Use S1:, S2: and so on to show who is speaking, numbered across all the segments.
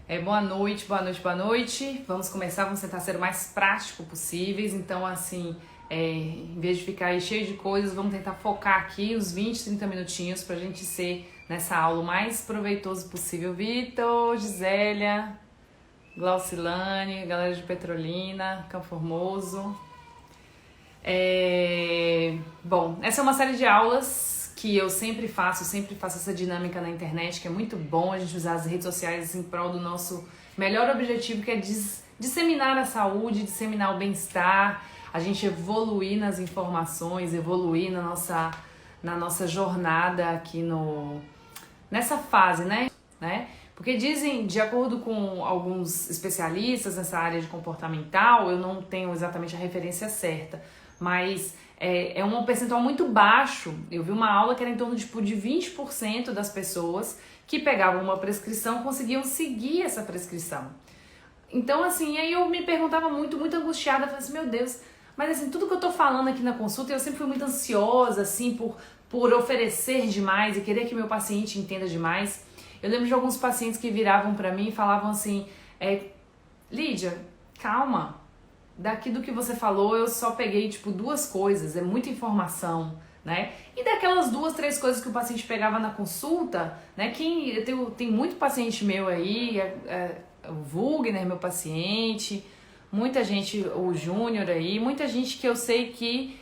S1: Boa noite, boa noite, boa noite. Vamos começar, vamos tentar ser o mais prático possíveis. Então, assim, em vez de ficar aí cheio de coisas, vamos tentar focar aqui os 20, 30 minutinhos pra gente ser nessa aula o mais proveitoso possível. Vitor, Gisélia, Glaucilane, galera de Petrolina, Campo Formoso. Bom, essa é uma série de aulas que eu sempre faço essa dinâmica na internet, que é muito bom a gente usar as redes sociais em prol do nosso melhor objetivo, que é disseminar a saúde, disseminar o bem-estar, a gente evoluir nas informações, evoluir na nossa jornada aqui nessa fase, né? Porque dizem, de acordo com alguns especialistas nessa área de comportamental, eu não tenho exatamente a referência certa, mas é um percentual muito baixo. Eu vi uma aula que era em torno de 20% das pessoas que pegavam uma prescrição conseguiam seguir essa prescrição. Então, assim, aí eu me perguntava muito angustiada, falei assim, meu Deus, mas assim, tudo que eu tô falando aqui na consulta, eu sempre fui muito ansiosa, assim, por oferecer demais e querer que meu paciente entenda demais. Eu lembro de alguns pacientes que viravam pra mim e falavam assim, Lídia, calma, daqui do que você falou eu só peguei, tipo, 2 coisas, é muita informação, né? E daquelas 2, 3 coisas que o paciente pegava na consulta, né? Tem muito paciente meu aí, o Wugner, meu paciente, muita gente, o Júnior aí, muita gente que eu sei que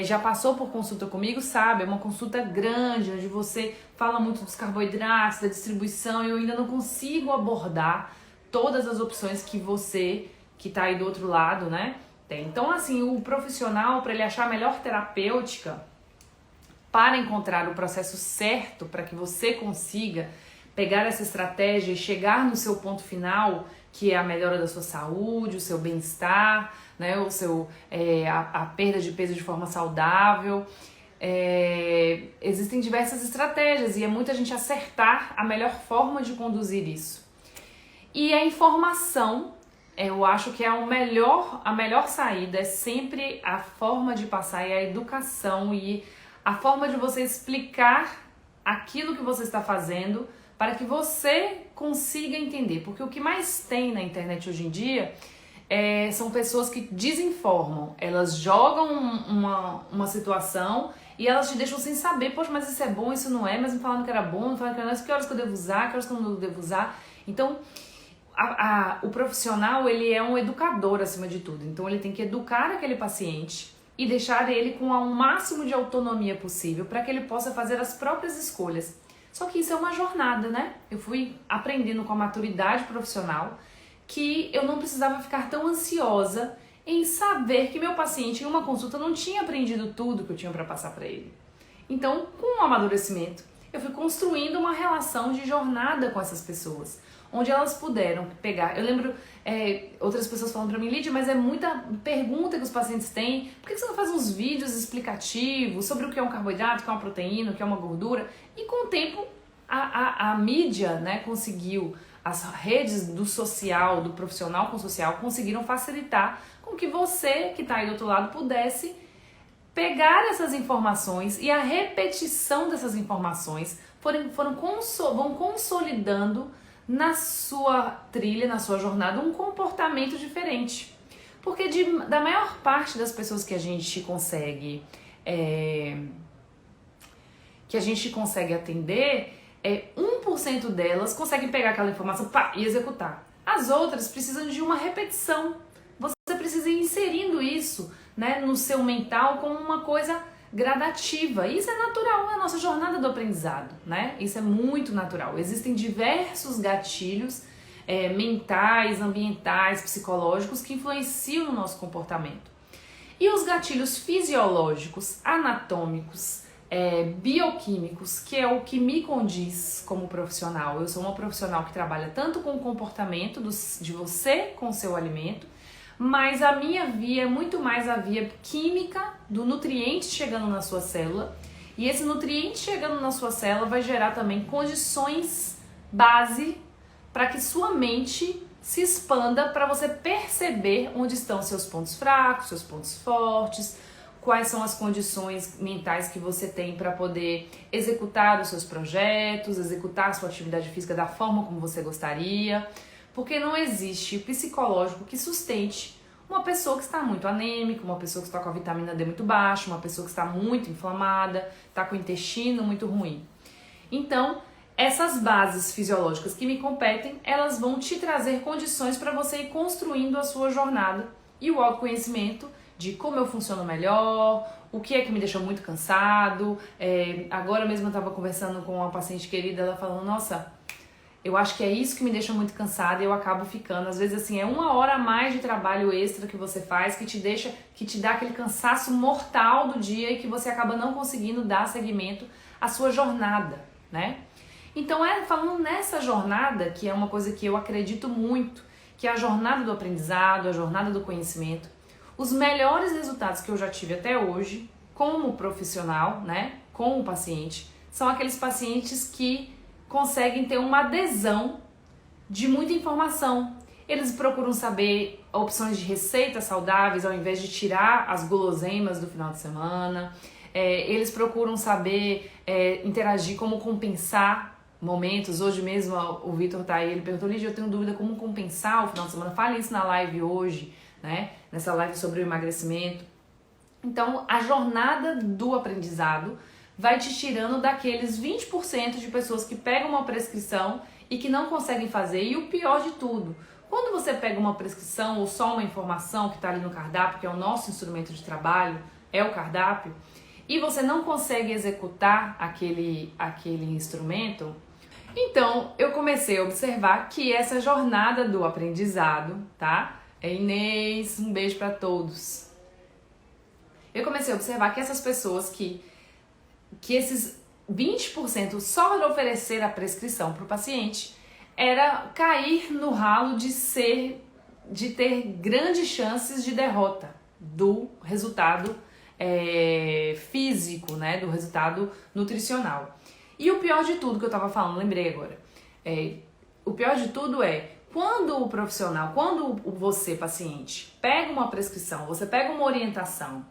S1: já passou por consulta comigo, sabe? É uma consulta grande, onde você fala muito dos carboidratos, da distribuição, e eu ainda não consigo abordar todas as opções que você que tá aí do outro lado, né, tem. Então, assim, o profissional, para ele achar a melhor terapêutica, para encontrar o processo certo, para que você consiga pegar essa estratégia e chegar no seu ponto final, que é a melhora da sua saúde, o seu bem-estar, né, a perda de peso de forma saudável. Existem diversas estratégias e é muita gente acertar a melhor forma de conduzir isso. E a informação, eu acho que a melhor saída é sempre a forma de passar e a educação e a forma de você explicar aquilo que você está fazendo para que você consiga entender. Porque o que mais tem na internet hoje em dia são pessoas que desinformam. Elas jogam uma situação e elas te deixam sem saber, poxa, mas isso é bom, isso não é, mas me falaram que era bom, me falaram que era não, que horas que eu devo usar, que horas que eu não devo usar. Então, o profissional, ele é um educador acima de tudo, então ele tem que educar aquele paciente e deixar ele com o máximo de autonomia possível para que ele possa fazer as próprias escolhas. Só que isso é uma jornada, né? Eu fui aprendendo com a maturidade profissional que eu não precisava ficar tão ansiosa em saber que meu paciente em uma consulta não tinha aprendido tudo que eu tinha para passar para ele. Então, com o amadurecimento, eu fui construindo uma relação de jornada com essas pessoas, onde elas puderam pegar. Eu lembro outras pessoas falando pra mim, Lídia, mas é muita pergunta que os pacientes têm, por que você não faz uns vídeos explicativos sobre o que é um carboidrato, o que é uma proteína, o que é uma gordura? E com o tempo, a mídia, né, conseguiu, as redes do social, do profissional com o social, conseguiram facilitar com que você, que tá aí do outro lado, pudesse pegar essas informações e a repetição dessas informações vão consolidando na sua trilha, na sua jornada, um comportamento diferente. Porque da maior parte das pessoas que a gente consegue atender, 1% delas conseguem pegar aquela informação e executar. As outras precisam de uma repetição. Você precisa ir inserindo isso, né, no seu mental como uma coisa gradativa. Isso é natural na nossa jornada do aprendizado, né? Isso é muito natural. Existem diversos gatilhos mentais, ambientais, psicológicos que influenciam no nosso comportamento. E os gatilhos fisiológicos, anatômicos, bioquímicos, que é o que me condiz como profissional. Eu sou uma profissional que trabalha tanto com o comportamento de você com o seu alimento, mas a minha via é muito mais a via química do nutriente chegando na sua célula, e esse nutriente chegando na sua célula vai gerar também condições base para que sua mente se expanda, para você perceber onde estão seus pontos fracos, seus pontos fortes, quais são as condições mentais que você tem para poder executar os seus projetos, executar a sua atividade física da forma como você gostaria. Porque não existe psicológico que sustente uma pessoa que está muito anêmica, uma pessoa que está com a vitamina D muito baixa, uma pessoa que está muito inflamada, está com o intestino muito ruim. Então, essas bases fisiológicas que me competem, elas vão te trazer condições para você ir construindo a sua jornada e o autoconhecimento de como eu funciono melhor, o que é que me deixa muito cansado. Agora mesmo eu estava conversando com uma paciente querida, ela falando, nossa, eu acho que é isso que me deixa muito cansada e eu acabo ficando. Às vezes, assim, é 1 hora a mais de trabalho extra que você faz que te dá aquele cansaço mortal do dia e que você acaba não conseguindo dar seguimento à sua jornada, né? Então, falando nessa jornada, que é uma coisa que eu acredito muito, que é a jornada do aprendizado, a jornada do conhecimento, os melhores resultados que eu já tive até hoje, como profissional, né, com o paciente, são aqueles pacientes que conseguem ter uma adesão de muita informação. Eles procuram saber opções de receitas saudáveis ao invés de tirar as guloseimas do final de semana. Eles procuram saber interagir, como compensar momentos. Hoje mesmo o Vitor tá aí, ele perguntou, Lídia, eu tenho dúvida como compensar o final de semana. Fale isso na live hoje, né? Nessa live sobre o emagrecimento. Então, a jornada do aprendizado vai te tirando daqueles 20% de pessoas que pegam uma prescrição e que não conseguem fazer. E o pior de tudo, quando você pega uma prescrição ou só uma informação que está ali no cardápio, que é o nosso instrumento de trabalho, é o cardápio, e você não consegue executar aquele instrumento, então eu comecei a observar que essa jornada do aprendizado, tá? Inês, um beijo para todos. Eu comecei a observar que essas pessoas que esses 20% só de oferecer a prescrição para o paciente era cair no ralo de ter grandes chances de derrota do resultado físico, né, do resultado nutricional. E o pior de tudo que eu estava falando, lembrei agora, o pior de tudo quando o profissional, quando você, paciente, pega uma prescrição, você pega uma orientação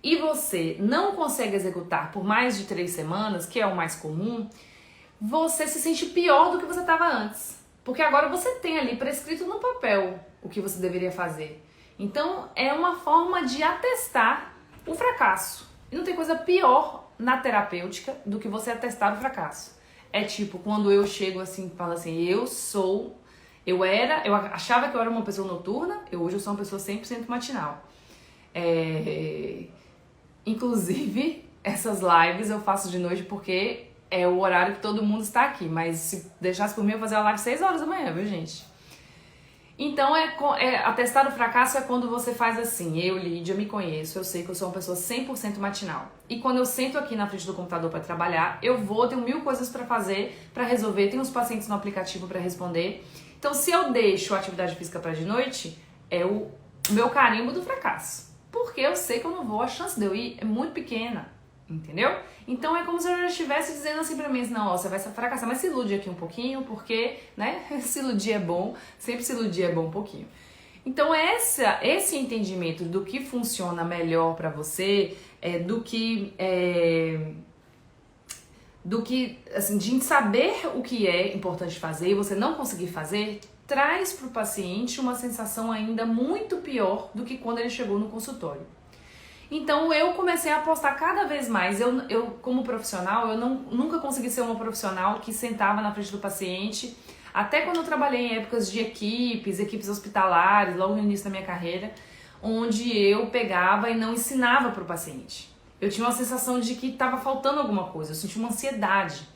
S1: e você não consegue executar por mais de 3 semanas, que é o mais comum, você se sente pior do que você estava antes. Porque agora você tem ali prescrito no papel o que você deveria fazer. Então, é uma forma de atestar o fracasso. E não tem coisa pior na terapêutica do que você atestar o fracasso. É tipo, quando eu chego assim, falo assim, eu achava que eu era uma pessoa noturna, hoje eu sou uma pessoa 100% matinal. Inclusive, essas lives eu faço de noite porque é o horário que todo mundo está aqui. Mas se deixasse por mim, eu fazia a live 6 horas da manhã, viu, gente? Então, atestar o fracasso é quando você faz assim, eu, Lídia, me conheço, eu sei que eu sou uma pessoa 100% matinal. E quando eu sento aqui na frente do computador para trabalhar, tenho 1000 coisas para fazer, para resolver, tenho os pacientes no aplicativo para responder. Então, se eu deixo a atividade física para de noite, é o meu carimbo do fracasso. Porque eu sei que eu não vou, a chance de eu ir é muito pequena, entendeu? Então é como se eu já estivesse dizendo assim pra mim, assim, não, ó, você vai fracassar, mas se ilude aqui um pouquinho, porque, né, se iludir é bom, sempre se iludir é bom um pouquinho. Então esse entendimento do que funciona melhor pra você, do que, assim, de saber o que é importante fazer e você não conseguir fazer, traz para o paciente uma sensação ainda muito pior do que quando ele chegou no consultório. Então eu comecei a apostar cada vez mais. Eu como profissional, eu nunca consegui ser uma profissional que sentava na frente do paciente. Até quando eu trabalhei em épocas de equipes hospitalares, logo no início da minha carreira, onde eu pegava e não ensinava para o paciente. Eu tinha uma sensação de que estava faltando alguma coisa, eu sentia uma ansiedade.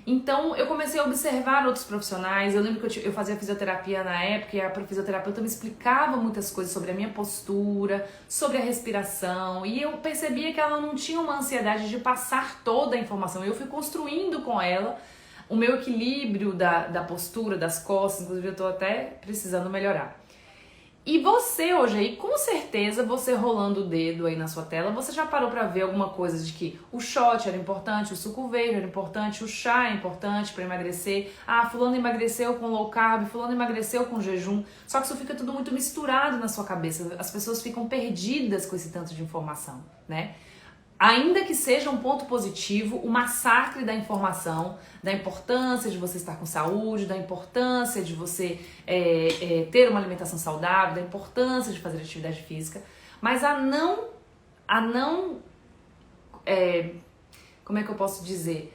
S1: Então, eu comecei a observar outros profissionais. Eu lembro que eu fazia fisioterapia na época e a fisioterapeuta me explicava muitas coisas sobre a minha postura, sobre a respiração. E eu percebia que ela não tinha uma ansiedade de passar toda a informação. Eu fui construindo com ela o meu equilíbrio da postura, das costas. Inclusive, eu tô até precisando melhorar. E você hoje aí, com certeza, você rolando o dedo aí na sua tela, você já parou pra ver alguma coisa de que o shot era importante, o suco verde era importante, o chá é importante pra emagrecer. Ah, fulano emagreceu com low carb, fulano emagreceu com jejum. Só que isso fica tudo muito misturado na sua cabeça. As pessoas ficam perdidas com esse tanto de informação, né? ainda que seja um ponto positivo, o massacre da informação, da importância de você estar com saúde, da importância de você ter uma alimentação saudável, da importância de fazer atividade física, mas como é que eu posso dizer?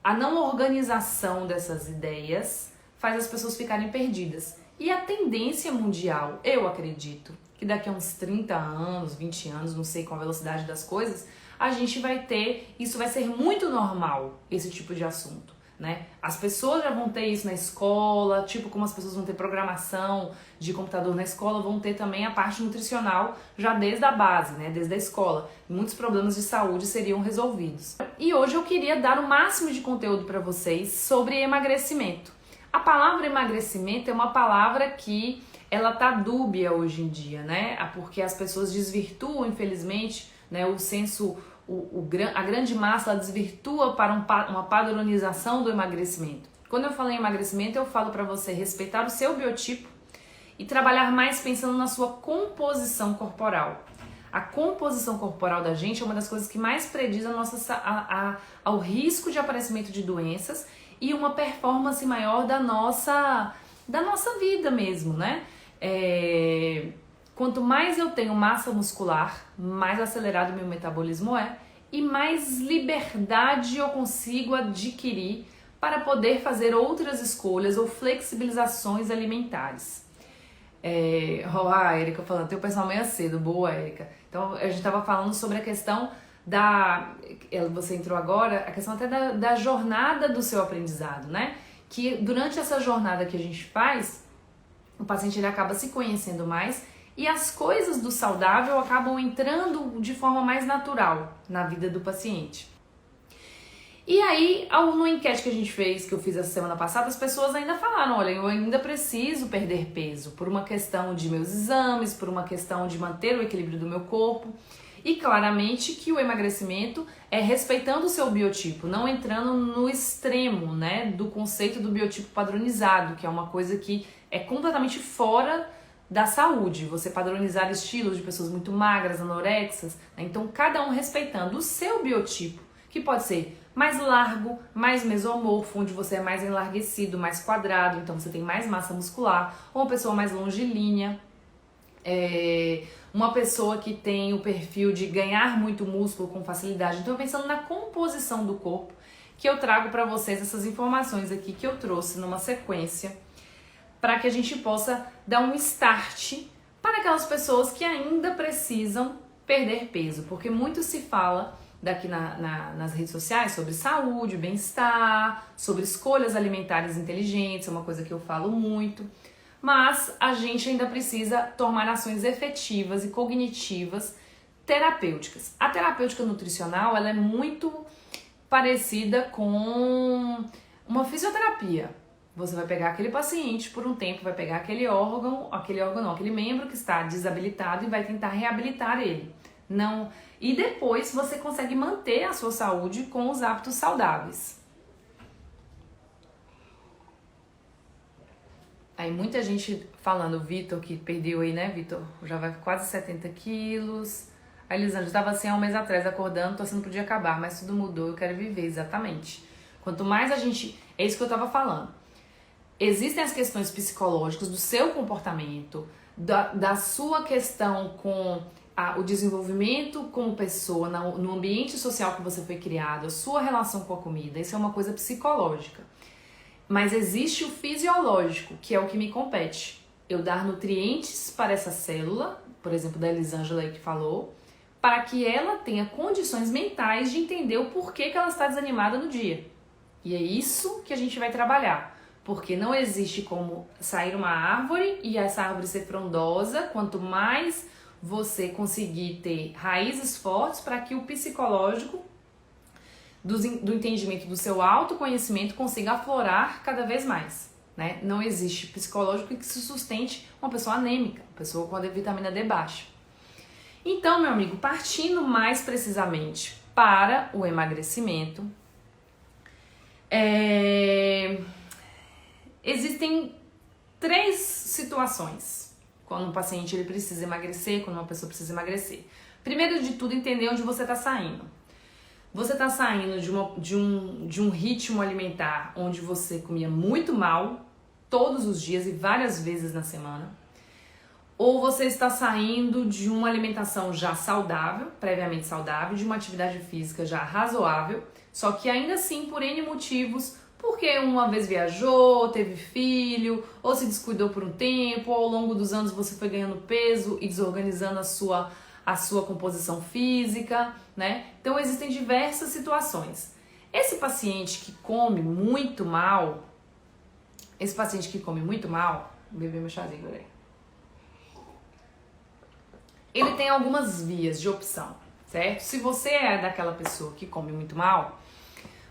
S1: A não organização dessas ideias faz as pessoas ficarem perdidas. E a tendência mundial, eu acredito, que daqui a uns 30 anos, 20 anos, não sei qual a velocidade das coisas, a gente vai ter, isso vai ser muito normal, esse tipo de assunto, né? As pessoas já vão ter isso na escola, tipo como as pessoas vão ter programação de computador na escola, vão ter também a parte nutricional já desde a base, né? Desde a escola. Muitos problemas de saúde seriam resolvidos. E hoje eu queria dar o máximo de conteúdo para vocês sobre emagrecimento. A palavra emagrecimento é uma palavra que ela tá dúbia hoje em dia, né? Porque as pessoas desvirtuam, infelizmente, né? O senso, a grande massa, ela desvirtua para uma padronização do emagrecimento. Quando eu falo em emagrecimento, eu falo para você respeitar o seu biotipo e trabalhar mais pensando na sua composição corporal. A composição corporal da gente é uma das coisas que mais prediz ao risco de aparecimento de doenças e uma performance maior da nossa vida mesmo, né? Quanto mais eu tenho massa muscular, mais acelerado o meu metabolismo e mais liberdade eu consigo adquirir para poder fazer outras escolhas ou flexibilizações alimentares. A Erika falando, teu pessoal meio cedo, boa, Erika. Então a gente estava falando sobre a questão você entrou agora, a questão até da jornada do seu aprendizado, né? Que durante essa jornada que a gente faz, o paciente ele acaba se conhecendo mais e as coisas do saudável acabam entrando de forma mais natural na vida do paciente. E aí, no enquete que a gente fez, que eu fiz essa semana passada, as pessoas ainda falaram, olha, eu ainda preciso perder peso por uma questão de meus exames, por uma questão de manter o equilíbrio do meu corpo. E claramente que o emagrecimento é respeitando o seu biotipo, não entrando no extremo, né, do conceito do biotipo padronizado, que é uma coisa que é completamente fora da saúde. Você padronizar estilos de pessoas muito magras, anorexas, né? Então cada um respeitando o seu biotipo, que pode ser mais largo, mais mesomorfo, onde você é mais enlarguecido, mais quadrado, então você tem mais massa muscular, ou uma pessoa mais longilínea, uma pessoa que tem o perfil de ganhar muito músculo com facilidade. Então, pensando na composição do corpo, que eu trago para vocês essas informações aqui que eu trouxe numa sequência, para que a gente possa dar um start para aquelas pessoas que ainda precisam perder peso, porque muito se fala daqui nas redes sociais sobre saúde, bem-estar, sobre escolhas alimentares inteligentes, é uma coisa que eu falo muito. Mas a gente ainda precisa tomar ações efetivas e cognitivas terapêuticas. A terapêutica nutricional, ela é muito parecida com uma fisioterapia. Você vai pegar aquele paciente por um tempo, vai pegar aquele membro que está desabilitado e vai tentar reabilitar ele. Não, e depois você consegue manter a sua saúde com os hábitos saudáveis. Aí muita gente falando, Vitor, que perdeu aí, né, Vitor? Já vai quase 70 quilos. A Elisângela estava assim há um mês atrás, acordando, torcendo pro dia acabar, mas tudo mudou, eu quero viver, exatamente. Quanto mais a gente... É isso que eu estava falando. Existem as questões psicológicas do seu comportamento, da sua questão com o desenvolvimento como pessoa, no ambiente social que você foi criado, a sua relação com a comida, isso é uma coisa psicológica. Mas existe o fisiológico, que é o que me compete. Eu dar nutrientes para essa célula, por exemplo, da Elisângela aí que falou, para que ela tenha condições mentais de entender o porquê que ela está desanimada no dia. E é isso que a gente vai trabalhar. Porque não existe como sair uma árvore e essa árvore ser frondosa, quanto mais você conseguir ter raízes fortes para que o psicológico do entendimento do seu autoconhecimento consiga aflorar cada vez mais, né? Não existe psicológico que se sustente uma pessoa anêmica, uma pessoa com a vitamina D baixa. Então, meu amigo, partindo mais precisamente para o emagrecimento, existem 3 situações quando um paciente ele precisa emagrecer, quando uma pessoa precisa emagrecer. Primeiro de tudo, entender onde você está saindo. Você está saindo de um ritmo alimentar onde você comia muito mal, todos os dias e várias vezes na semana. Ou você está saindo de uma alimentação já saudável, previamente saudável, de uma atividade física já razoável, só que ainda assim, por N motivos, porque uma vez viajou, teve filho, ou se descuidou por um tempo, ou ao longo dos anos você foi ganhando peso e desorganizando a sua composição física, né? Então existem diversas situações. Esse paciente que come muito mal, vou beber meu chazinho agora aí. Ele tem algumas vias de opção, certo? Se você é daquela pessoa que come muito mal,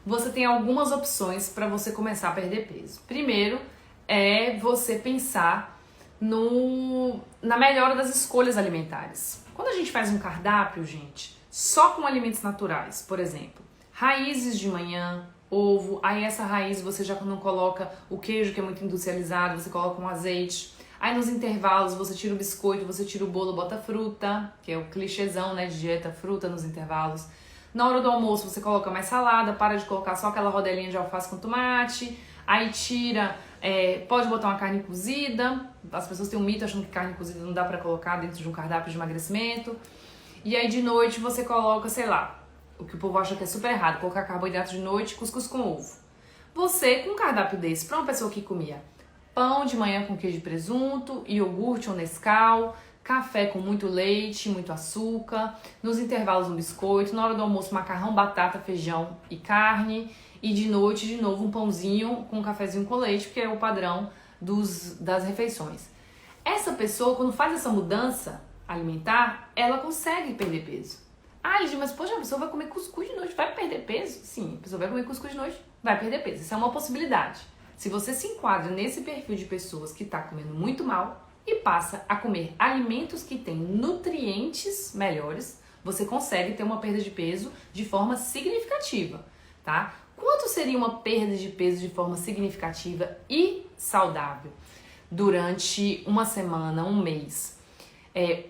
S1: você tem algumas opções para você começar a perder peso. Primeiro é você pensar na melhora das escolhas alimentares. Quando a gente faz um cardápio, gente, só com alimentos naturais, por exemplo, raízes de manhã, ovo, aí essa raiz você já não coloca o queijo que é muito industrializado, você coloca um azeite. Aí nos intervalos você tira o biscoito, você tira o bolo, bota fruta, que é o clichêzão, né, de dieta, fruta nos intervalos. Na hora do almoço você coloca mais salada, para de colocar só aquela rodelinha de alface com tomate. Aí tira, pode botar uma carne cozida. As pessoas têm um mito achando que carne cozida não dá pra colocar dentro de um cardápio de emagrecimento. E aí de noite você coloca, sei lá, o que o povo acha que é super errado, colocar carboidrato de noite, cuscuz com ovo. Você, com um cardápio desse, pra uma pessoa que comia pão de manhã com queijo e presunto, iogurte ou Nescau, café com muito leite, muito açúcar, nos intervalos um biscoito, na hora do almoço macarrão, batata, feijão e carne, e de noite de novo um pãozinho com um cafezinho com leite, que é o padrão das refeições. Essa pessoa, quando faz essa mudança alimentar, ela consegue perder peso. Ah, Lidia, mas poxa, a pessoa vai comer cuscuz de noite, vai perder peso? Sim, a pessoa vai comer cuscuz de noite, vai perder peso. Isso é uma possibilidade. Se você se enquadra nesse perfil de pessoas que está comendo muito mal e passa a comer alimentos que têm nutrientes melhores, você consegue ter uma perda de peso de forma significativa, tá? Quanto seria uma perda de peso de forma significativa e saudável durante uma semana, um mês?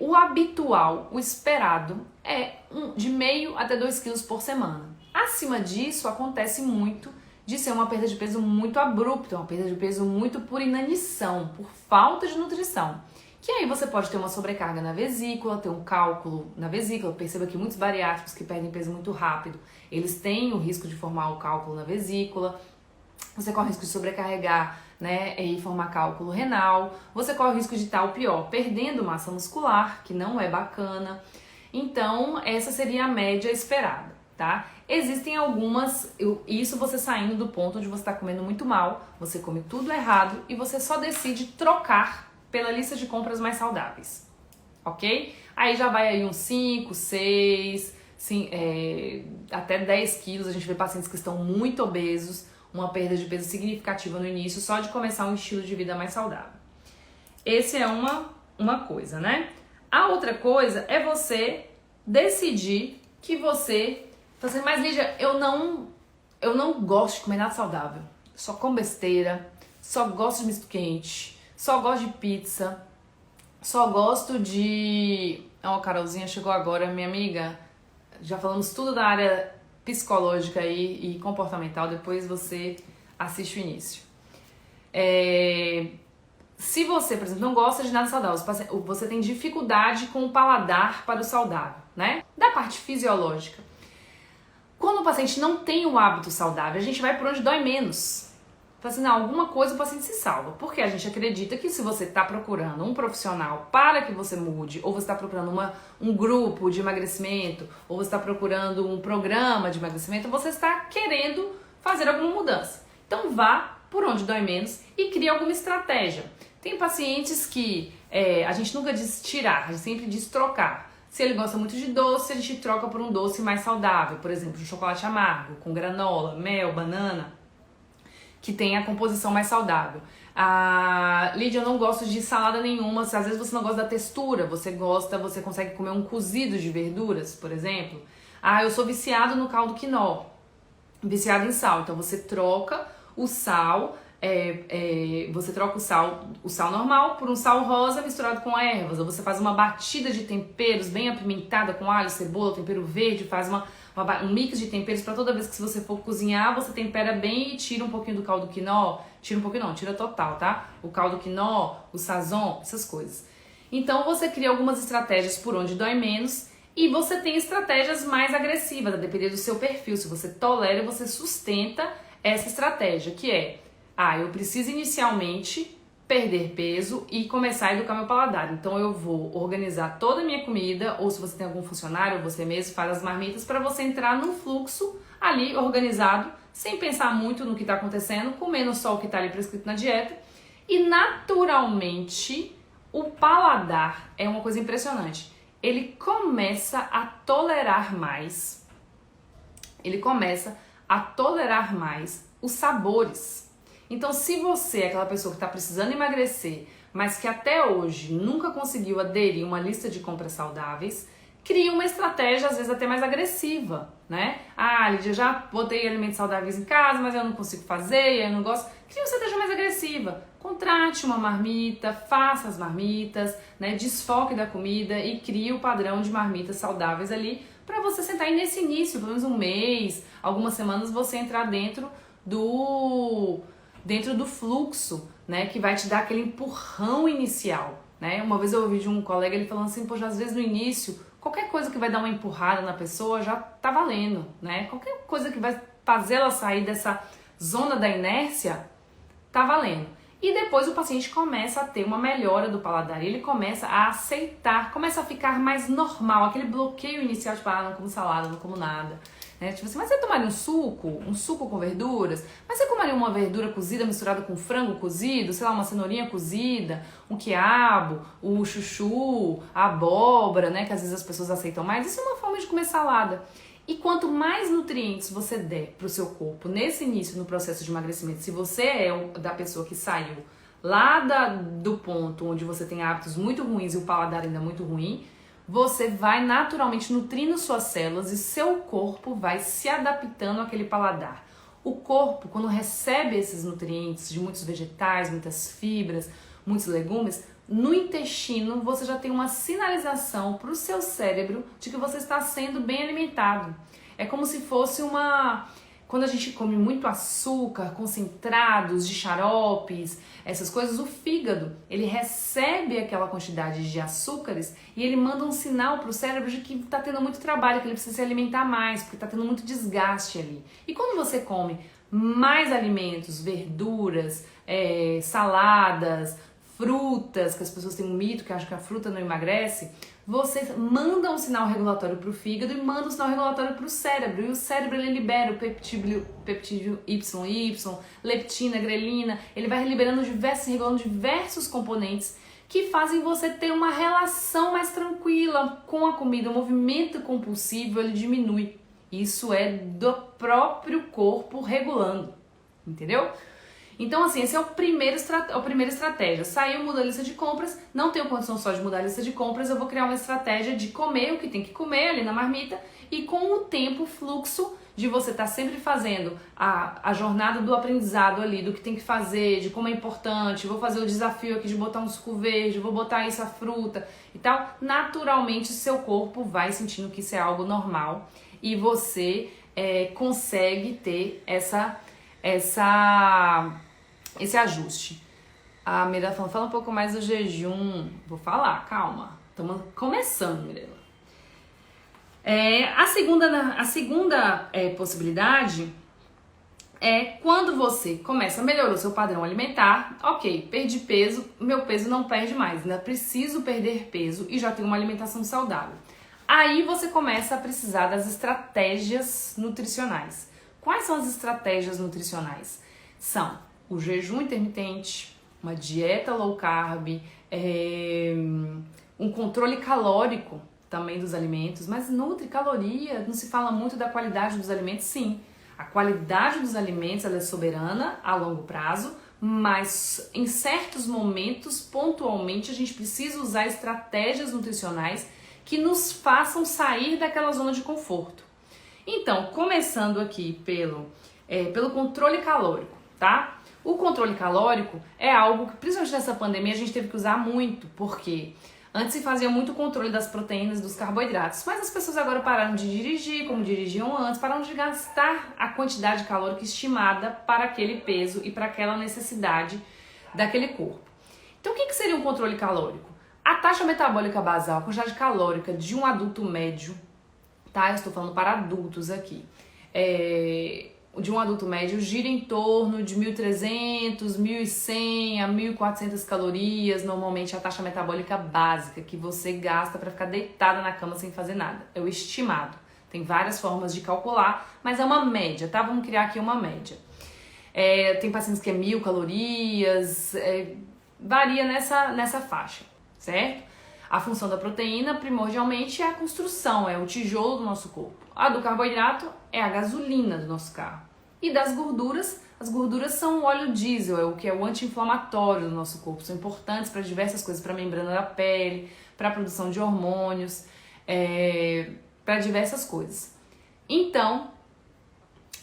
S1: O habitual, o esperado, é de 0,5 até 2 quilos por semana. Acima disso, acontece muito de ser uma perda de peso muito abrupta, uma perda de peso muito por inanição, por falta de nutrição. Que aí você pode ter uma sobrecarga na vesícula, ter um cálculo na vesícula. Perceba que muitos bariátricos que perdem peso muito rápido, eles têm o risco de formar o cálculo na vesícula. Você corre o risco de sobrecarregar, né, e formar cálculo renal. Você corre o risco de estar, o pior, perdendo massa muscular, que não é bacana. Então, essa seria a média esperada, tá? Existem algumas, isso você saindo do ponto onde você está comendo muito mal, você come tudo errado e você só decide trocar pela lista de compras mais saudáveis, ok? Aí já vai aí uns 5, 6, até 10 quilos, a gente vê pacientes que estão muito obesos, uma perda de peso significativa no início, só de começar um estilo de vida mais saudável. Esse é uma coisa, né? A outra coisa é você decidir que você... Mas Lídia, eu não gosto de comer nada saudável. Só como besteira, só gosto de misto quente, só gosto de pizza, só gosto de... Ó, Carolzinha chegou agora, minha amiga. Já falamos tudo da área psicológica e comportamental, depois você assiste o início. Se você, por exemplo, não gosta de nada saudável, você tem dificuldade com o paladar para o saudável, né? Da parte fisiológica. Quando o paciente não tem um hábito saudável, a gente vai por onde dói menos. Fala assim, não, alguma coisa o paciente se salva. Porque a gente acredita que se você está procurando um profissional para que você mude, ou você está procurando um grupo de emagrecimento, ou você está procurando um programa de emagrecimento, você está querendo fazer alguma mudança. Então vá por onde dói menos e crie alguma estratégia. Tem pacientes que a gente nunca diz tirar, a gente sempre diz trocar. Se ele gosta muito de doce, a gente troca por um doce mais saudável, por exemplo, um chocolate amargo, com granola, mel, banana, que tem a composição mais saudável. Lídia, eu não gosto de salada nenhuma, às vezes você não gosta da textura, você consegue comer um cozido de verduras, por exemplo. Eu sou viciado no caldo quinó, viciado em sal, então você troca o sal você troca o sal normal por um sal rosa misturado com ervas, ou você faz uma batida de temperos bem apimentada com alho, cebola, tempero verde, faz um mix de temperos para toda vez que você for cozinhar, você tempera bem e tira um pouquinho do caldo quinó, tira um pouquinho não, tira total, tá? O caldo quinó, o sazon, essas coisas. Então você cria algumas estratégias por onde dói menos e você tem estratégias mais agressivas, a depender do seu perfil. Se você tolera, você sustenta essa estratégia, que é, eu preciso inicialmente perder peso e começar a educar meu paladar. Então eu vou organizar toda a minha comida, ou se você tem algum funcionário, ou você mesmo faz as marmitas, para você entrar no fluxo ali organizado, sem pensar muito no que está acontecendo, comendo só o que está ali prescrito na dieta. E naturalmente, o paladar é uma coisa impressionante. Ele começa a tolerar mais, os sabores. Então, se você é aquela pessoa que está precisando emagrecer, mas que até hoje nunca conseguiu aderir a uma lista de compras saudáveis, cria uma estratégia, às vezes até mais agressiva, né? Lídia, já botei alimentos saudáveis em casa, mas eu não consigo fazer, eu não gosto. Cria uma estratégia mais agressiva. Contrate uma marmita, faça as marmitas, né? Desfoque da comida e crie o padrão de marmitas saudáveis ali para você sentar aí nesse início, pelo menos um mês, algumas semanas, você entrar dentro do fluxo, né, que vai te dar aquele empurrão inicial, né? Uma vez eu ouvi de um colega, ele falando assim, poxa, às vezes no início, qualquer coisa que vai dar uma empurrada na pessoa já tá valendo, né? Qualquer coisa que vai fazer ela sair dessa zona da inércia, tá valendo. E depois o paciente começa a ter uma melhora do paladar, ele começa a aceitar, começa a ficar mais normal, aquele bloqueio inicial, tipo, não como salada, não como nada. Né? Tipo assim, mas você tomaria um suco com verduras? Mas você comeria uma verdura cozida misturada com frango cozido, sei lá, uma cenourinha cozida, um quiabo, o chuchu, a abóbora, né? Que às vezes as pessoas aceitam mais. Isso é uma forma de comer salada. E quanto mais nutrientes você der pro seu corpo nesse início, no processo de emagrecimento, se você é da pessoa que saiu lá do ponto onde você tem hábitos muito ruins e o paladar ainda muito ruim, você vai naturalmente nutrindo suas células e seu corpo vai se adaptando àquele paladar. O corpo, quando recebe esses nutrientes de muitos vegetais, muitas fibras, muitos legumes, no intestino você já tem uma sinalização para o seu cérebro de que você está sendo bem alimentado. É como se fosse quando a gente come muito açúcar, concentrados de xaropes, essas coisas, o fígado, ele recebe aquela quantidade de açúcares e ele manda um sinal para o cérebro de que está tendo muito trabalho, que ele precisa se alimentar mais, porque está tendo muito desgaste ali. E quando você come mais alimentos, verduras, saladas, frutas, que as pessoas têm um mito que acham que a fruta não emagrece, você manda um sinal regulatório para o fígado e manda um sinal regulatório para o cérebro. E o cérebro ele libera o peptídeo YY, leptina, grelina, ele vai regulando diversos componentes que fazem você ter uma relação mais tranquila com a comida. O movimento compulsivo ele diminui. Isso é do próprio corpo regulando, entendeu? Então, assim, esse é a primeira estratégia. Saiu, muda a lista de compras, não tenho condição só de mudar a lista de compras, eu vou criar uma estratégia de comer o que tem que comer ali na marmita e com o tempo, o fluxo de você estar sempre fazendo a jornada do aprendizado ali, do que tem que fazer, de como é importante, vou fazer o desafio aqui de botar um suco verde, vou botar isso, a fruta e tal, naturalmente seu corpo vai sentindo que isso é algo normal e você consegue ter esse ajuste. A Mirella falando, fala um pouco mais do jejum. Vou falar, calma. Estamos começando, Mirella. A segunda possibilidade é quando você começa a melhorar o seu padrão alimentar. Ok, perdi peso, meu peso não perde mais, ainda preciso perder peso e já tenho uma alimentação saudável. Aí você começa a precisar das estratégias nutricionais. Quais são as estratégias nutricionais? São o jejum intermitente, uma dieta low carb, um controle calórico também dos alimentos, mas nutri-caloria, não se fala muito da qualidade dos alimentos, sim. A qualidade dos alimentos ela é soberana a longo prazo, mas em certos momentos, pontualmente, a gente precisa usar estratégias nutricionais que nos façam sair daquela zona de conforto. Então, começando aqui pelo controle calórico, tá? O controle calórico é algo que, principalmente nessa pandemia, a gente teve que usar muito, porque antes se fazia muito controle das proteínas, dos carboidratos, mas as pessoas agora pararam de dirigir, como dirigiam antes, pararam de gastar a quantidade calórica estimada para aquele peso e para aquela necessidade daquele corpo. Então, o que seria um controle calórico? A taxa metabólica basal, a quantidade calórica de um adulto médio, tá? Eu estou falando para adultos aqui. De um adulto médio gira em torno de 1.300, 1.100 a 1.400 calorias, normalmente a taxa metabólica básica que você gasta para ficar deitada na cama sem fazer nada. É o estimado. Tem várias formas de calcular, mas é uma média, tá? Vamos criar aqui uma média. Tem pacientes que é 1.000 calorias, varia nessa faixa, certo? A função da proteína, primordialmente, é a construção, é o tijolo do nosso corpo. A do carboidrato é a gasolina do nosso carro. E das gorduras, as gorduras são o óleo diesel, é o que é o anti-inflamatório do nosso corpo. São importantes para diversas coisas, para a membrana da pele, para a produção de hormônios, para diversas coisas. Então,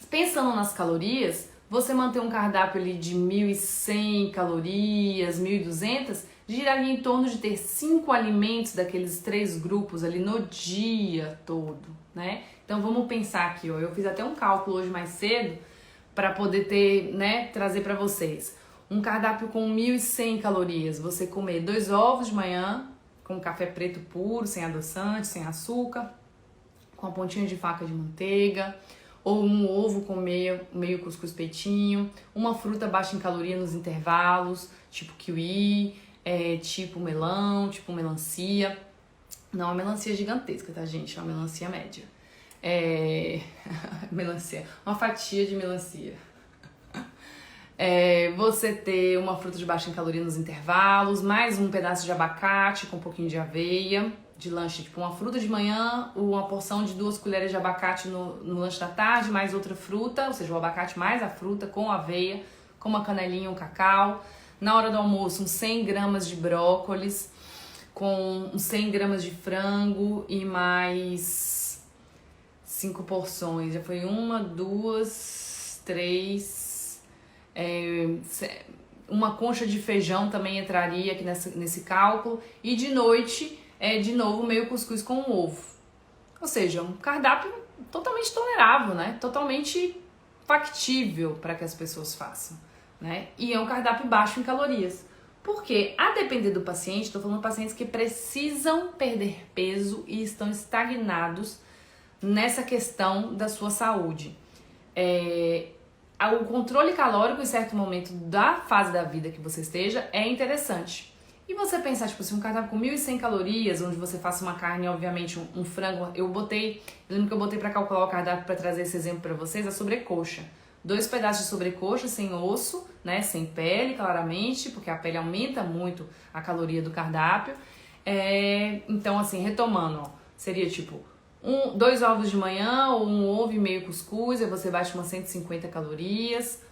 S1: pensando nas calorias, você manter um cardápio ali de 1.100 calorias, 1.200, giraria em torno de ter 5 alimentos daqueles 3 grupos ali no dia todo, né? Então vamos pensar aqui, ó, eu fiz até um cálculo hoje mais cedo para poder ter, né, trazer para vocês. Um cardápio com 1.100 calorias, você comer 2 ovos de manhã, com café preto puro, sem adoçante, sem açúcar, com a pontinha de faca de manteiga, ou um ovo com meio cuscuz peitinho, uma fruta baixa em caloria nos intervalos, tipo kiwi, tipo melão, tipo melancia. Não, a melancia gigantesca, tá, gente? É uma melancia média. Melancia, uma fatia de melancia. Você ter uma fruta de baixa em caloria nos intervalos, mais um pedaço de abacate com um pouquinho de aveia, de lanche, tipo uma fruta de manhã, uma porção de 2 colheres de abacate no lanche da tarde, mais outra fruta, ou seja, o abacate mais a fruta com aveia, com uma canelinha, um cacau. Na hora do almoço, uns 100 gramas de brócolis, com uns 100 gramas de frango e mais 5 porções. Já foi 1, 2, 3... uma concha de feijão também entraria aqui nesse cálculo. E de noite, de novo, meio cuscuz com um ovo. Ou seja, um cardápio totalmente tolerável, né? Totalmente factível para que as pessoas façam, né? E é um cardápio baixo em calorias. Porque, a depender do paciente, estou falando de pacientes que precisam perder peso e estão estagnados nessa questão da sua saúde. O controle calórico em certo momento da fase da vida que você esteja é interessante. E você pensar, tipo, se um cardápio com 1.100 calorias, onde você faça uma carne, obviamente, um frango, eu lembro que eu botei para calcular o cardápio para trazer esse exemplo para vocês, a sobrecoxa. 2 pedaços de sobrecoxa sem osso, né, sem pele, claramente, porque a pele aumenta muito a caloria do cardápio. Então, assim, retomando, ó, seria tipo 2 ovos de manhã ou um ovo e meio cuscuz, aí você bate umas 150 calorias.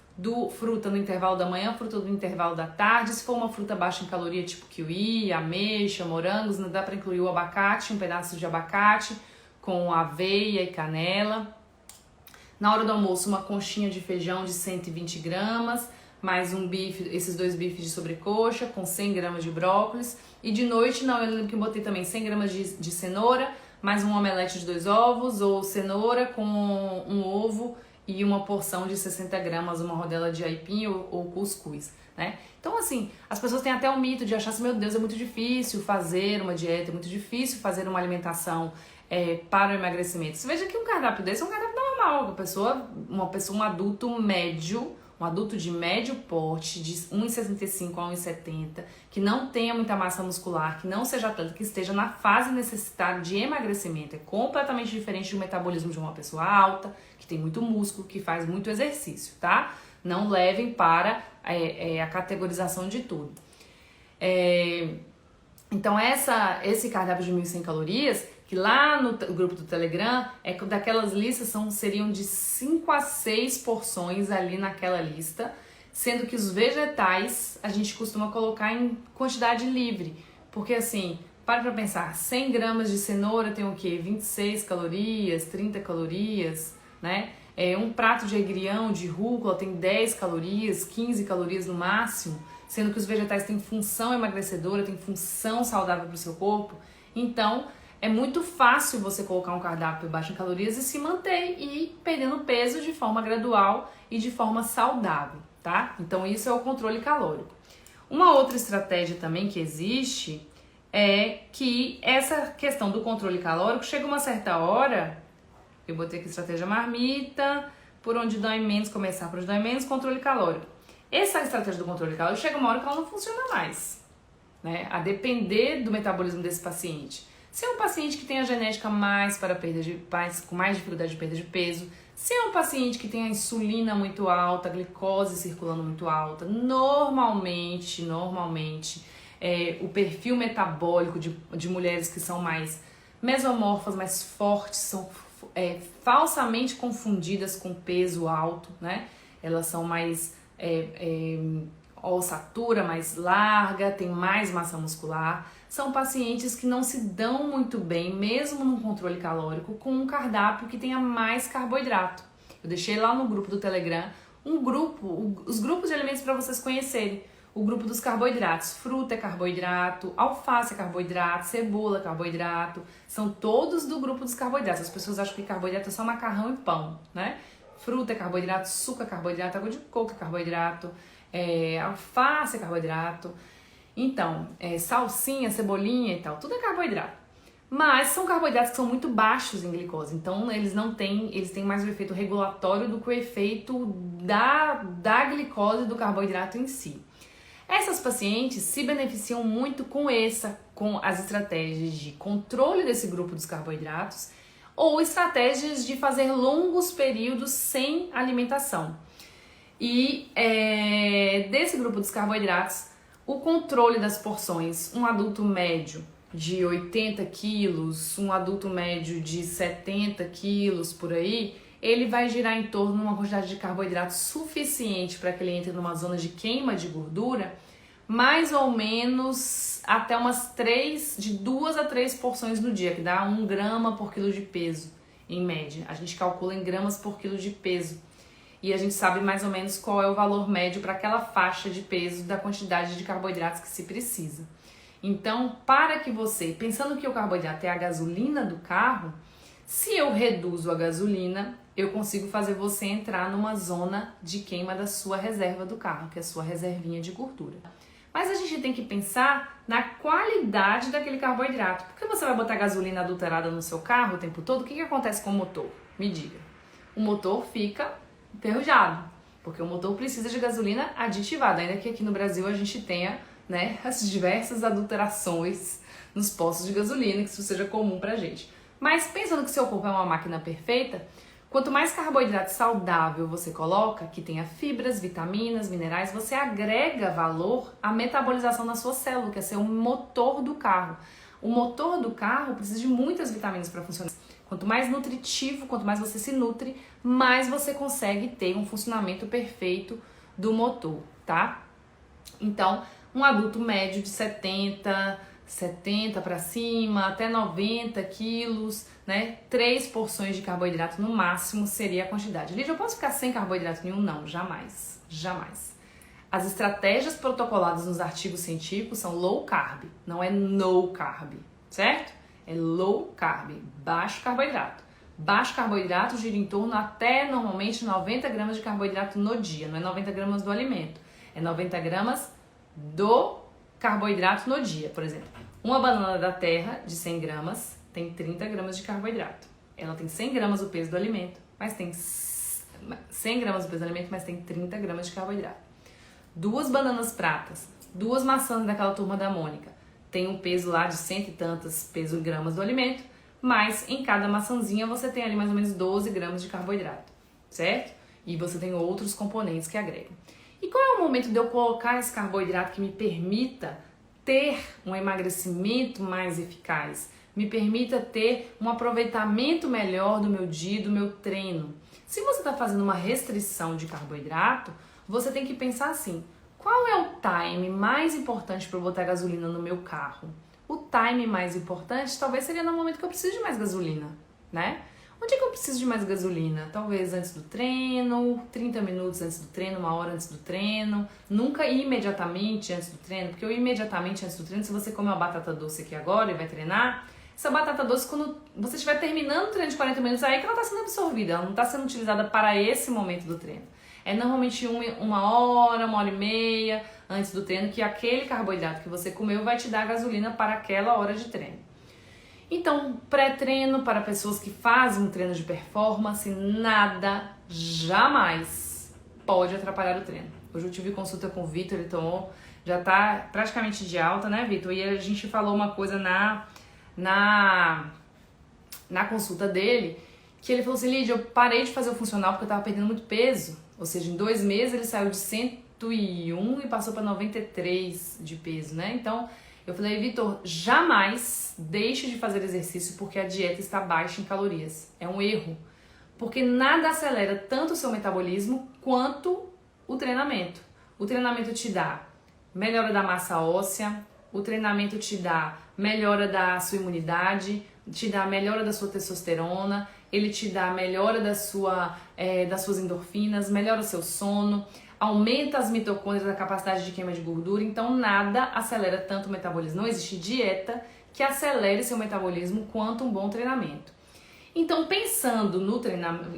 S1: Fruta no intervalo da manhã, fruta no intervalo da tarde. Se for uma fruta baixa em caloria, tipo kiwi, ameixa, morangos, não dá para incluir o abacate, um pedaço de abacate com aveia e canela. Na hora do almoço, uma conchinha de feijão de 120 gramas, mais um bife, esses 2 bifes de sobrecoxa com 100 gramas de brócolis. E de noite, não, eu lembro que eu botei também 100 gramas de cenoura, mais um omelete de 2 ovos, ou cenoura com um ovo e uma porção de 60 gramas, uma rodela de aipim ou cuscuz, né? Então, assim, as pessoas têm até o mito de achar assim, meu Deus, é muito difícil fazer uma dieta, é muito difícil fazer uma alimentação para o emagrecimento. Você veja que um cardápio desse é um cardápio normal, um adulto médio, um adulto de médio porte, de 1,65 a 1,70, que não tenha muita massa muscular, que não seja atleta, que esteja na fase necessitada de emagrecimento. É completamente diferente do metabolismo de uma pessoa alta, que tem muito músculo, que faz muito exercício, tá? Não levem para a categorização de tudo. Então, esse cardápio de 1.100 calorias, que lá no grupo do Telegram, daquelas listas seriam de 5 a 6 porções ali naquela lista, sendo que os vegetais a gente costuma colocar em quantidade livre, porque assim, para pensar, 100 gramas de cenoura tem o quê? 26 calorias, 30 calorias, né? Um prato de agrião, de rúcula, tem 10 calorias, 15 calorias no máximo, sendo que os vegetais têm função emagrecedora, têm função saudável para o seu corpo. Então, é muito fácil você colocar um cardápio baixo em calorias e se manter e ir perdendo peso de forma gradual e de forma saudável, tá? Então, isso é o controle calórico. Uma outra estratégia também que existe é que essa questão do controle calórico chega uma certa hora, eu botei aqui estratégia marmita, por onde dói menos, começar por onde dói menos, controle calórico. Essa estratégia do controle calórico chega uma hora que ela não funciona mais, né? A depender do metabolismo desse paciente. Se é um paciente que tem a genética mais para com mais dificuldade de perda de peso, se é um paciente que tem a insulina muito alta, a glicose circulando muito alta, normalmente, o perfil metabólico de mulheres que são mais mesomorfas, mais fortes, são falsamente confundidas com peso alto, né? Elas são mais ossatura mais larga, tem mais massa muscular. São pacientes que não se dão muito bem, mesmo no controle calórico, com um cardápio que tenha mais carboidrato. Eu deixei lá no grupo do Telegram os grupos de alimentos para vocês conhecerem. O grupo dos carboidratos, fruta é carboidrato, alface é carboidrato, cebola é carboidrato, são todos do grupo dos carboidratos. As pessoas acham que carboidrato é só macarrão e pão, né? Fruta é carboidrato, suco é carboidrato, água de coco é carboidrato, alface é carboidrato. Então, salsinha, cebolinha e tal, tudo é carboidrato. Mas são carboidratos que são muito baixos em glicose, então eles têm mais o efeito regulatório do que o efeito da glicose do carboidrato em si. Essas pacientes se beneficiam muito com as estratégias de controle desse grupo dos carboidratos ou estratégias de fazer longos períodos sem alimentação. E desse grupo dos carboidratos, o controle das porções, um adulto médio de 80 quilos, um adulto médio de 70 quilos por aí, ele vai girar em torno de uma quantidade de carboidrato suficiente para que ele entre numa zona de queima de gordura, mais ou menos até de 2 a 3 porções no dia, que dá 1 grama por quilo de peso, em média. A gente calcula em gramas por quilo de peso. E a gente sabe mais ou menos qual é o valor médio para aquela faixa de peso da quantidade de carboidratos que se precisa. Então, pensando que o carboidrato é a gasolina do carro, se eu reduzo a gasolina, eu consigo fazer você entrar numa zona de queima da sua reserva do carro, que é a sua reservinha de gordura. Mas a gente tem que pensar na qualidade daquele carboidrato. Porque você vai botar gasolina adulterada no seu carro o tempo todo, o que acontece com o motor? Me diga. O motor fica enferrujado, porque o motor precisa de gasolina aditivada, ainda que aqui no Brasil a gente tenha, né, as diversas adulterações nos postos de gasolina, que isso seja comum pra gente. Mas pensando que seu corpo é uma máquina perfeita, quanto mais carboidrato saudável você coloca, que tenha fibras, vitaminas, minerais, você agrega valor à metabolização na sua célula, que é ser o motor do carro. O motor do carro precisa de muitas vitaminas para funcionar. Quanto mais nutritivo, quanto mais você se nutre, mais você consegue ter um funcionamento perfeito do motor, tá? Então, um adulto médio de 70 para cima, até 90 quilos, né? 3 porções de carboidrato no máximo seria a quantidade. Lídia, eu posso ficar sem carboidrato nenhum? Não, jamais, jamais. As estratégias protocoladas nos artigos científicos são low carb, não é no carb, certo? É low carb, baixo carboidrato. Baixo carboidrato gira em torno até normalmente 90 gramas de carboidrato no dia, não é 90 gramas do alimento, é 90 gramas do carboidrato no dia. Por exemplo, uma banana da terra de 100 gramas tem 30 gramas de carboidrato. Ela tem 100 gramas o peso do alimento, mas tem 100 gramas o peso do alimento, mas tem 30 gramas de carboidrato. 2 bananas pratas, 2 maçãs daquela turma da Mônica, tem um peso lá de 100 e tantas gramas do alimento, mas em cada maçãzinha você tem ali mais ou menos 12 gramas de carboidrato, certo? E você tem outros componentes que agregam. E qual é o momento de eu colocar esse carboidrato que me permita ter um emagrecimento mais eficaz? Me permita ter um aproveitamento melhor do meu dia, do meu treino? Se você está fazendo uma restrição de carboidrato, você tem que pensar assim: qual é o time mais importante para eu botar gasolina no meu carro? O time mais importante talvez seria no momento que eu preciso de mais gasolina, né? Onde é que eu preciso de mais gasolina? Talvez antes do treino, 30 minutos antes do treino, 1 hora antes do treino. Nunca imediatamente antes do treino, porque o imediatamente antes do treino, se você comer uma batata doce aqui agora e vai treinar, essa batata doce, quando você estiver terminando o treino de 40 minutos, aí que ela está sendo absorvida, ela não está sendo utilizada para esse momento do treino. É normalmente 1 hora, 1 hora e meia antes do treino que aquele carboidrato que você comeu vai te dar gasolina para aquela hora de treino. Então, pré-treino para pessoas que fazem um treino de performance, nada, jamais pode atrapalhar o treino. Hoje eu tive consulta com o Vitor, ele tomou, já tá praticamente de alta, né, Vitor? E a gente falou uma coisa na consulta dele, que ele falou assim, Lídia, eu parei de fazer o funcional porque eu tava perdendo muito peso. Ou seja, em 2 meses ele saiu de 101 e passou para 93 de peso, né? Então, eu falei, Vitor, jamais deixe de fazer exercício porque a dieta está baixa em calorias. É um erro. Porque nada acelera tanto o seu metabolismo quanto o treinamento. O treinamento te dá melhora da massa óssea, o treinamento te dá melhora da sua imunidade, te dá melhora da sua testosterona, ele te dá melhora das suas endorfinas, melhora o seu sono, aumenta as mitocôndrias, a capacidade de queima de gordura, então nada acelera tanto o metabolismo. Não existe dieta que acelere seu metabolismo quanto um bom treinamento. Então, pensando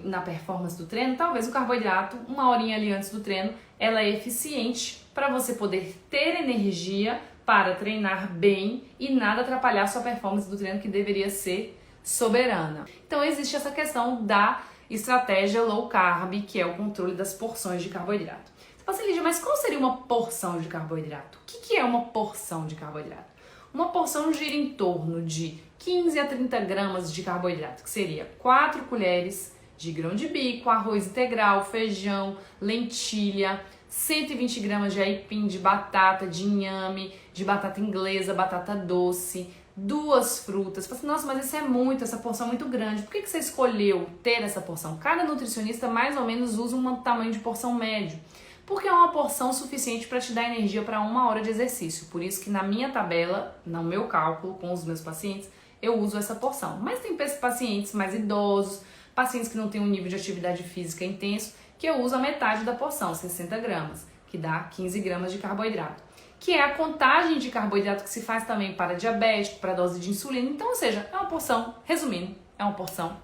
S1: na performance do treino, talvez o carboidrato, 1 horinha ali antes do treino, ela é eficiente para você poder ter energia para treinar bem e nada atrapalhar a sua performance do treino, que deveria ser soberana. Então, existe essa questão da estratégia low carb, que é o controle das porções de carboidrato. Você fala assim, Lídia, mas qual seria uma porção de carboidrato? O que é uma porção de carboidrato? Uma porção gira em torno de 15 a 30 gramas de carboidrato, que seria 4 colheres de grão de bico, arroz integral, feijão, lentilha, 120 gramas de aipim, de batata, de inhame, de batata inglesa, batata doce, 2 frutas. Você fala assim, nossa, mas isso é muito, essa porção é muito grande. Por que você escolheu ter essa porção? Cada nutricionista mais ou menos usa um tamanho de porção médio, porque é uma porção suficiente para te dar energia para 1 hora de exercício. Por isso que na minha tabela, no meu cálculo com os meus pacientes, eu uso essa porção. Mas tem pacientes mais idosos, pacientes que não têm um nível de atividade física intenso, que eu uso a metade da porção, 60 gramas, que dá 15 gramas de carboidrato. Que é a contagem de carboidrato que se faz também para diabético, para dose de insulina. Então, ou seja, é uma porção, resumindo, é uma porção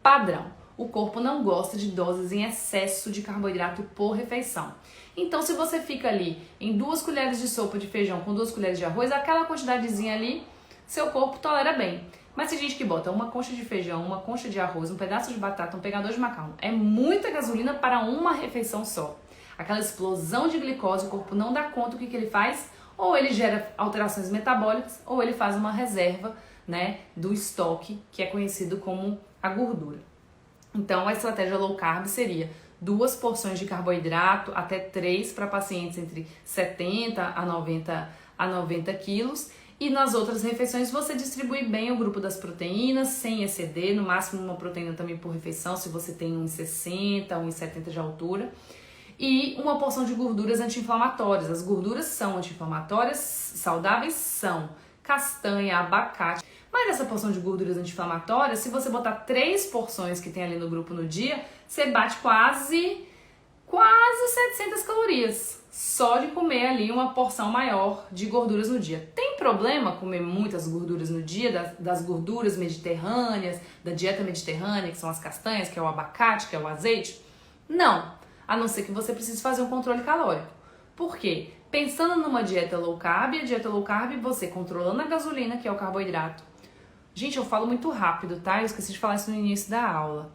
S1: padrão. O corpo não gosta de doses em excesso de carboidrato por refeição. Então, se você fica ali em 2 colheres de sopa de feijão com 2 colheres de arroz, aquela quantidadezinha ali, seu corpo tolera bem. Mas tem gente que bota uma concha de feijão, uma concha de arroz, um pedaço de batata, um pegador de macarrão. É muita gasolina para uma refeição só. Aquela explosão de glicose, o corpo não dá conta. O que ele faz? Ou ele gera alterações metabólicas, ou ele faz uma reserva, né, do estoque, que é conhecido como a gordura. Então, a estratégia low carb seria 2 porções de carboidrato, até 3 para pacientes entre 70 a 90 quilos. E nas outras refeições você distribui bem o grupo das proteínas, sem exceder, no máximo uma proteína também por refeição, se você tem 1,60, 1,70 de altura. E uma porção de gorduras anti-inflamatórias. As gorduras são anti-inflamatórias, saudáveis são castanha, abacate. Mas essa porção de gorduras anti-inflamatórias, se você botar 3 porções que tem ali no grupo no dia, você bate quase 700 calorias. Só de comer ali uma porção maior de gorduras no dia. Tem problema comer muitas gorduras no dia, das gorduras mediterrâneas, da dieta mediterrânea, que são as castanhas, que é o abacate, que é o azeite? Não, a não ser que você precise fazer um controle calórico. Por quê? Pensando numa dieta low carb, a dieta low carb, você controlando a gasolina, que é o carboidrato. Gente, eu falo muito rápido, tá? Eu esqueci de falar isso no início da aula.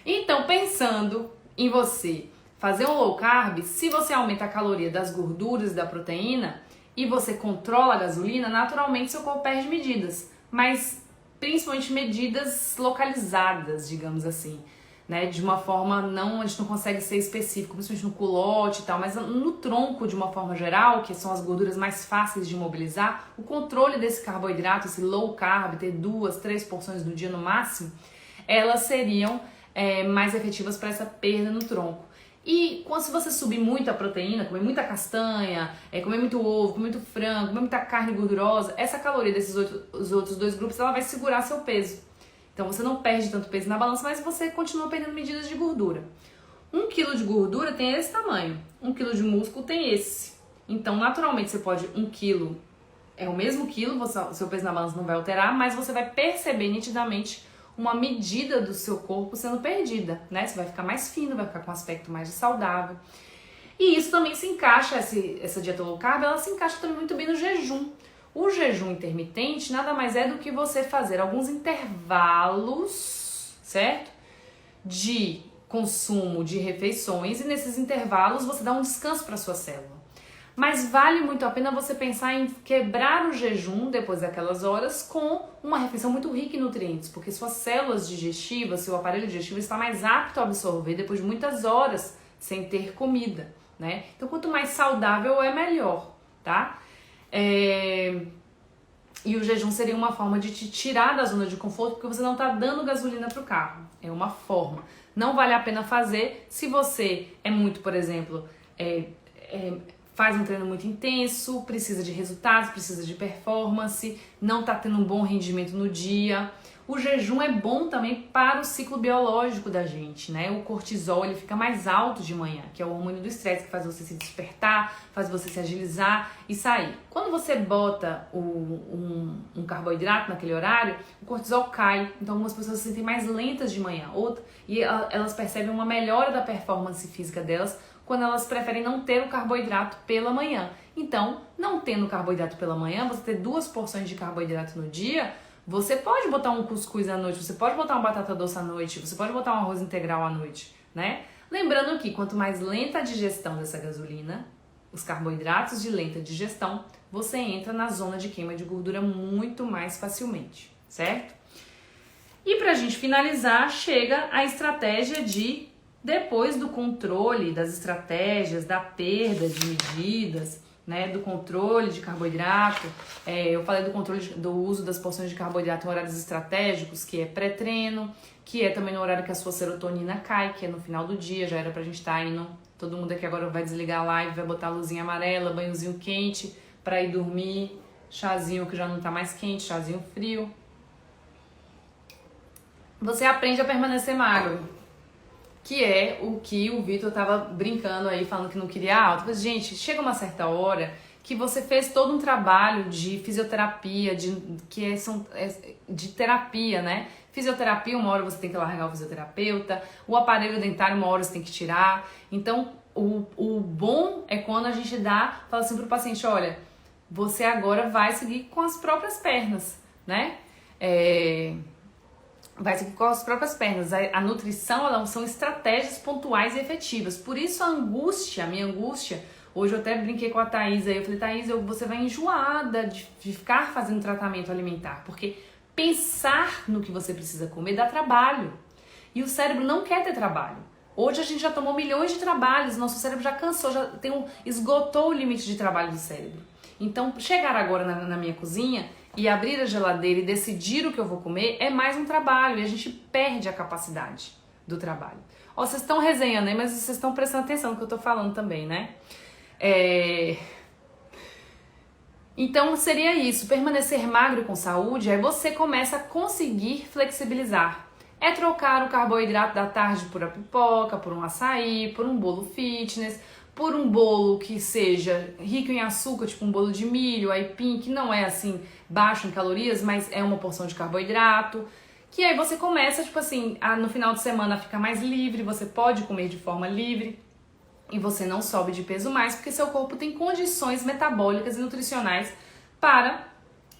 S1: Então, pensando em você fazer um low carb, se você aumenta a caloria das gorduras e da proteína e você controla a gasolina, naturalmente seu corpo perde medidas, mas principalmente medidas localizadas, digamos assim, né? De uma forma, a gente não consegue ser específico, principalmente no culote e tal, mas no tronco de uma forma geral, que são as gorduras mais fáceis de mobilizar, o controle desse carboidrato, esse low carb, ter 2, 3 porções no dia no máximo, elas seriam mais efetivas para essa perda no tronco. E se você subir muito a proteína, comer muita castanha, comer muito ovo, comer muito frango, comer muita carne gordurosa, essa caloria desses outros 2 grupos, ela vai segurar seu peso. Então você não perde tanto peso na balança, mas você continua perdendo medidas de gordura. 1 quilo de gordura tem esse tamanho, 1 quilo de músculo tem esse. Então, naturalmente, você pode 1 quilo, é o mesmo quilo, o seu peso na balança não vai alterar, mas você vai perceber nitidamente uma medida do seu corpo sendo perdida, né? Você vai ficar mais fino, vai ficar com um aspecto mais saudável. E isso também se encaixa, essa dieta low carb, ela se encaixa também muito bem no jejum. O jejum intermitente nada mais é do que você fazer alguns intervalos, certo? De consumo de refeições, e nesses intervalos você dá um descanso para sua célula. Mas vale muito a pena você pensar em quebrar o jejum depois daquelas horas com uma refeição muito rica em nutrientes, porque suas células digestivas, seu aparelho digestivo está mais apto a absorver depois de muitas horas sem ter comida, né? Então, quanto mais saudável é melhor, tá? E o jejum seria uma forma de te tirar da zona de conforto, porque você não está dando gasolina para o carro. É uma forma. Não vale a pena fazer se você é muito, por exemplo, faz um treino muito intenso, precisa de resultados, precisa de performance, não está tendo um bom rendimento no dia. O jejum é bom também para o ciclo biológico da gente, né? O cortisol, ele fica mais alto de manhã, que é o hormônio do estresse, que faz você se despertar, faz você se agilizar e sair. Quando você bota um carboidrato naquele horário, o cortisol cai, então algumas pessoas se sentem mais lentas de manhã, e elas percebem uma melhora da performance física delas quando elas preferem não ter o carboidrato pela manhã. Então, não tendo carboidrato pela manhã, você ter 2 porções de carboidrato no dia, você pode botar um cuscuz à noite, você pode botar uma batata doce à noite, você pode botar um arroz integral à noite, né? Lembrando que quanto mais lenta a digestão dessa gasolina, os carboidratos de lenta digestão, você entra na zona de queima de gordura muito mais facilmente, certo? E pra gente finalizar, chega a estratégia de, depois do controle das estratégias, da perda de medidas, né, do controle de carboidrato, eu falei do controle do uso das porções de carboidrato em horários estratégicos, que é pré-treino, que é também no horário que a sua serotonina cai, que é no final do dia, já era pra gente estar indo, todo mundo aqui agora vai desligar a live, vai botar a luzinha amarela, banhozinho quente pra ir dormir, chazinho que já não tá mais quente, chazinho frio. Você aprende a permanecer magro, que é o que o Vitor tava brincando aí, falando que não queria alta. Mas, gente, chega uma certa hora que você fez todo um trabalho de fisioterapia, de terapia, né? Fisioterapia, uma hora você tem que largar o fisioterapeuta, o aparelho dentário, uma hora você tem que tirar. Então, o bom é quando a gente fala assim pro paciente, olha, você agora vai seguir com as próprias pernas, né? Vai seguir com as próprias pernas. A nutrição, são estratégias pontuais e efetivas. Por isso a minha angústia, hoje eu até brinquei com a Thaís aí, eu falei, Thaís, você vai enjoada de ficar fazendo tratamento alimentar, porque pensar no que você precisa comer dá trabalho. E o cérebro não quer ter trabalho. Hoje a gente já tomou milhões de trabalhos, nosso cérebro já cansou, esgotou o limite de trabalho do cérebro. Então, chegar agora na minha cozinha e abrir a geladeira e decidir o que eu vou comer é mais um trabalho e a gente perde a capacidade do trabalho. Ó, vocês estão resenhando aí, mas vocês estão prestando atenção no que eu tô falando também, né? Então seria isso, permanecer magro com saúde, aí você começa a conseguir flexibilizar. É trocar o carboidrato da tarde por a pipoca, por um açaí, por um bolo fitness, por um bolo que seja rico em açúcar, tipo um bolo de milho, aipim, que não é assim baixo em calorias, mas é uma porção de carboidrato. Que aí você começa, tipo assim, no final de semana fica mais livre, você pode comer de forma livre e você não sobe de peso mais, porque seu corpo tem condições metabólicas e nutricionais para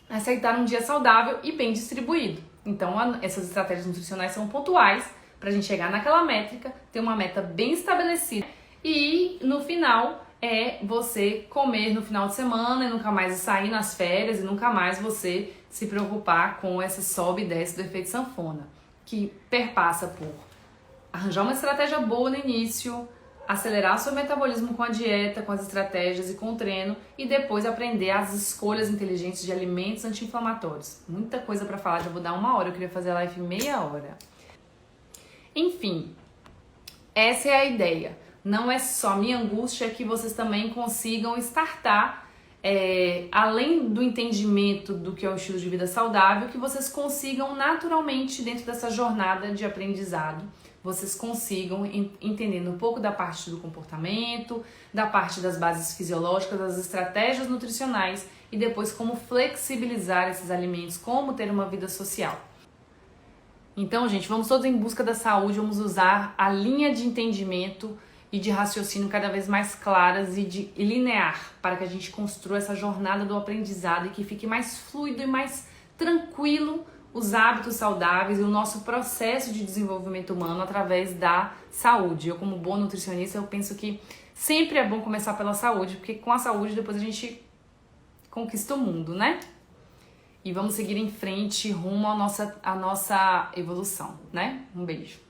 S1: aceitar um dia saudável e bem distribuído. Então, essas estratégias nutricionais são pontuais para a gente chegar naquela métrica, ter uma meta bem estabelecida. E no final você comer no final de semana e nunca mais sair nas férias e nunca mais você se preocupar com essa sobe e desce do efeito sanfona, que perpassa por arranjar uma estratégia boa no início, acelerar o seu metabolismo com a dieta, com as estratégias e com o treino e depois aprender as escolhas inteligentes de alimentos anti-inflamatórios. Muita coisa para falar, já vou dar 1 hora, eu queria fazer a live meia hora. Enfim, essa é a ideia. Não é só minha angústia, é que vocês também consigam startar além do entendimento do que é o estilo de vida saudável, que vocês consigam naturalmente, dentro dessa jornada de aprendizado, vocês consigam, entendendo um pouco da parte do comportamento, da parte das bases fisiológicas, das estratégias nutricionais e depois como flexibilizar esses alimentos, como ter uma vida social. Então, gente, vamos todos em busca da saúde, vamos usar a linha de entendimento e de raciocínio cada vez mais claras e linear para que a gente construa essa jornada do aprendizado e que fique mais fluido e mais tranquilo os hábitos saudáveis e o nosso processo de desenvolvimento humano através da saúde. Eu, como boa nutricionista, eu penso que sempre é bom começar pela saúde, porque com a saúde depois a gente conquista o mundo, né? E vamos seguir em frente rumo à nossa evolução, né? Um beijo.